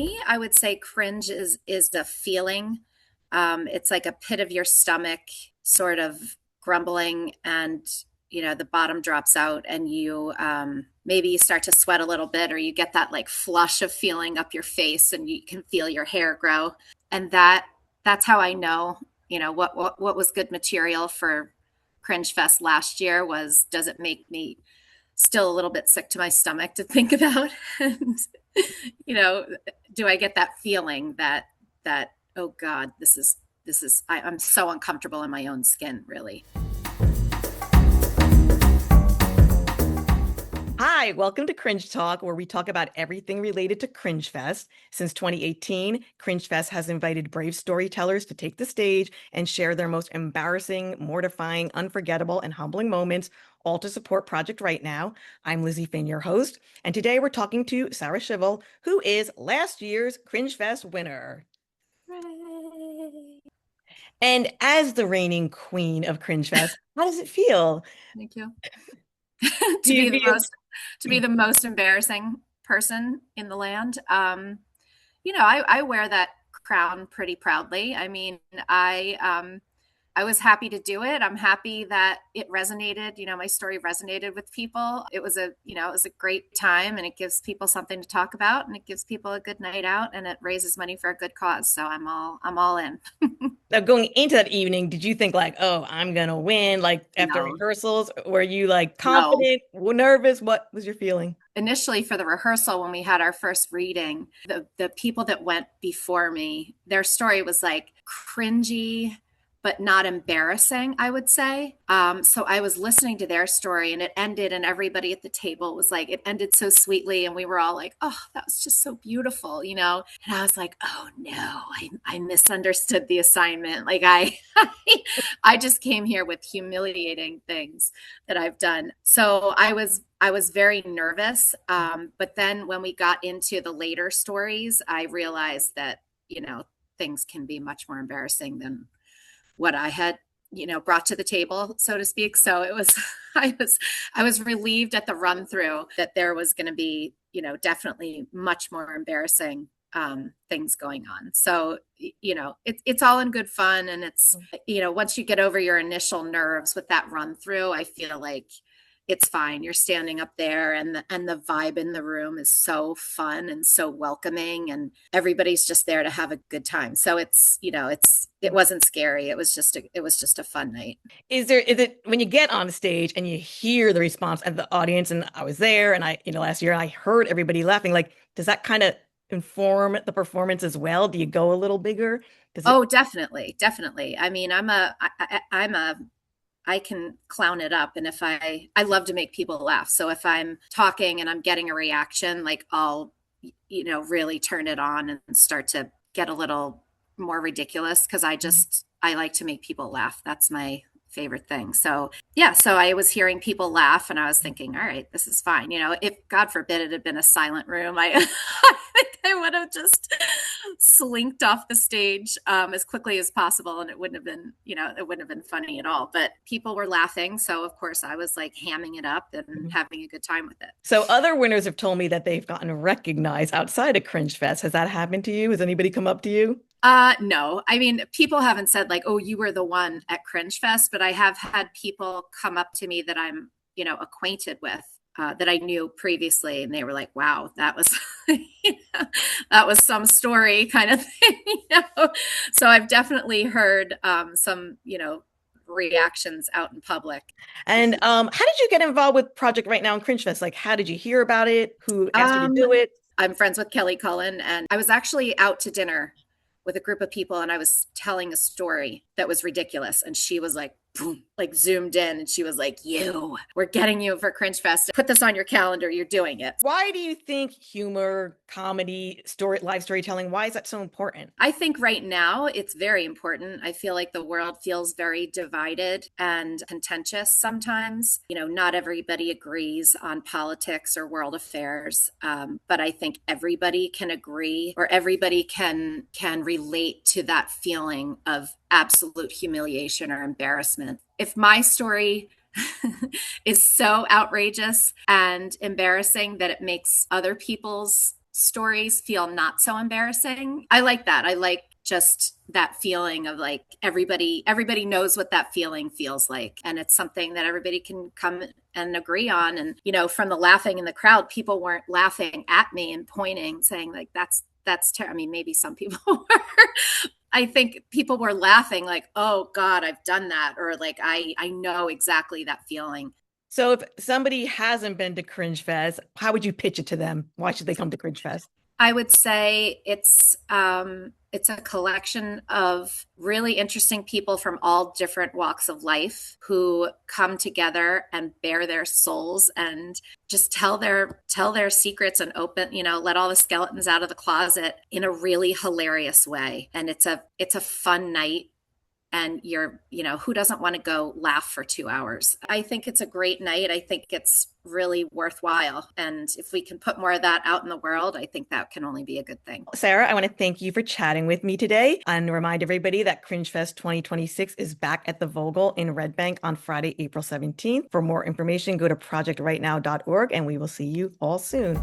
me, I would say cringe is a feeling. It's like a pit of your stomach sort of grumbling, and the bottom drops out, and you maybe you start to sweat a little bit, or you get that like flush of feeling up your face, and you can feel your hair grow. And that's how I know, what was good material for Cringe Fest last year was, does it make me still a little bit sick to my stomach to think about? And you know, do I get that feeling that oh God, I'm so uncomfortable in my own skin, really. Hi, welcome to Cringe Talk, where we talk about everything related to CringeFest. Since 2018, CringeFest has invited brave storytellers to take the stage and share their most embarrassing, mortifying, unforgettable, and humbling moments, all to support Project Right Now. I'm Lizzie Finn, your host, and today we're talking to Sara Schivell, who is last year's CringeFest winner. Hooray. And as the reigning queen of CringeFest, how does it feel? Thank you. Do to you be the feel most to be the most embarrassing person in the land. I wear that crown pretty proudly. I mean, I was happy to do it. I'm happy that it resonated. My story resonated with people. It was a great time, and it gives people something to talk about, and it gives people a good night out, and it raises money for a good cause. So I'm all in. Now, going into that evening, did you think like, oh, I'm gonna win? Like after No, rehearsals, were you like no. confident, nervous? What was your feeling? Initially, for the rehearsal, when we had our first reading, the people that went before me, their story was like cringy but not embarrassing, I would say. So I was listening to their story, and it ended, and everybody at the table was like, it ended so sweetly, and we were all like, oh, that was just so beautiful. And I was like, oh no, I misunderstood the assignment. Like I just came here with humiliating things that I've done. So I was very nervous. But then when we got into the later stories, I realized that, things can be much more embarrassing than what I had, brought to the table, so to speak. So it was, I was relieved at the run through that there was going to be, definitely much more embarrassing things going on. So, it's all in good fun. And once you get over your initial nerves with that run through, I feel like it's fine. You're standing up there, and the vibe in the room is so fun and so welcoming, and everybody's just there to have a good time. So it wasn't scary. It was just a fun night. Is it when you get on stage and you hear the response of the audience? And I was there, and last year I heard everybody laughing. Like, does that kind of inform the performance as well? Do you go a little bigger? Does it? Oh, definitely, definitely. I mean, I can clown it up, and if I love to make people laugh. So if I'm talking and I'm getting a reaction, like I'll really turn it on and start to get a little more ridiculous, because I like to make people laugh. That's my favorite thing. So yeah, so I was hearing people laugh, and I was thinking, all right, this is fine. If God forbid it had been a silent room, I I think I would have just slinked off the stage as quickly as possible, and it wouldn't have been funny at all. But people were laughing, so of course I was like hamming it up and having a good time with it. So other winners have told me that they've gotten recognized outside of Cringe Fest. Has that happened to you? Has anybody come up to you? No, I mean, people haven't said like, oh, you were the one at Cringe Fest, but I have had people come up to me that I'm, acquainted with, that I knew previously, and they were like, wow, that was, that was some story kind of thing. So I've definitely heard some, reactions out in public. And how did you get involved with Project Right Now in Cringe Fest? Like, how did you hear about it? Who asked you to Um, do it? I'm friends with Kelly Cullen, and I was actually out to dinner with a group of people, and I was telling a story that was ridiculous, and she was like, boom, like zoomed in, and she was like, we're getting you for Cringe Fest. Put this on your calendar. You're doing it. Why do you think humor, comedy, live storytelling, why is that so important? I think right now it's very important. I feel like the world feels very divided and contentious sometimes. Not everybody agrees on politics or world affairs, but I think everybody can agree, or everybody can relate to that feeling of absolute humiliation or embarrassment. If my story is so outrageous and embarrassing that it makes other people's stories feel not so embarrassing. I like that. I like just that feeling of like everybody knows what that feeling feels like, and it's something that everybody can come and agree on. And from the laughing in the crowd, people weren't laughing at me and pointing saying like that's I mean, maybe some people were. I think people were laughing like, oh God, I've done that, or like I know exactly that feeling. So if somebody hasn't been to Cringe Fest, how would you pitch it to them? Why should they come to Cringe Fest? I would say it's a collection of really interesting people from all different walks of life who come together and bare their souls and just tell their secrets and let all the skeletons out of the closet in a really hilarious way. And it's a fun night, and who doesn't want to go laugh for 2 hours? I think it's a great night. I think it's really worthwhile, and if we can put more of that out in the world, I think that can only be a good thing. Sara, I want to thank you for chatting with me today and remind everybody that CringeFest 2026 is back at the Vogel in Red Bank on Friday, April 17th. For more information, go to projectrightnow.org, and we will see you all soon.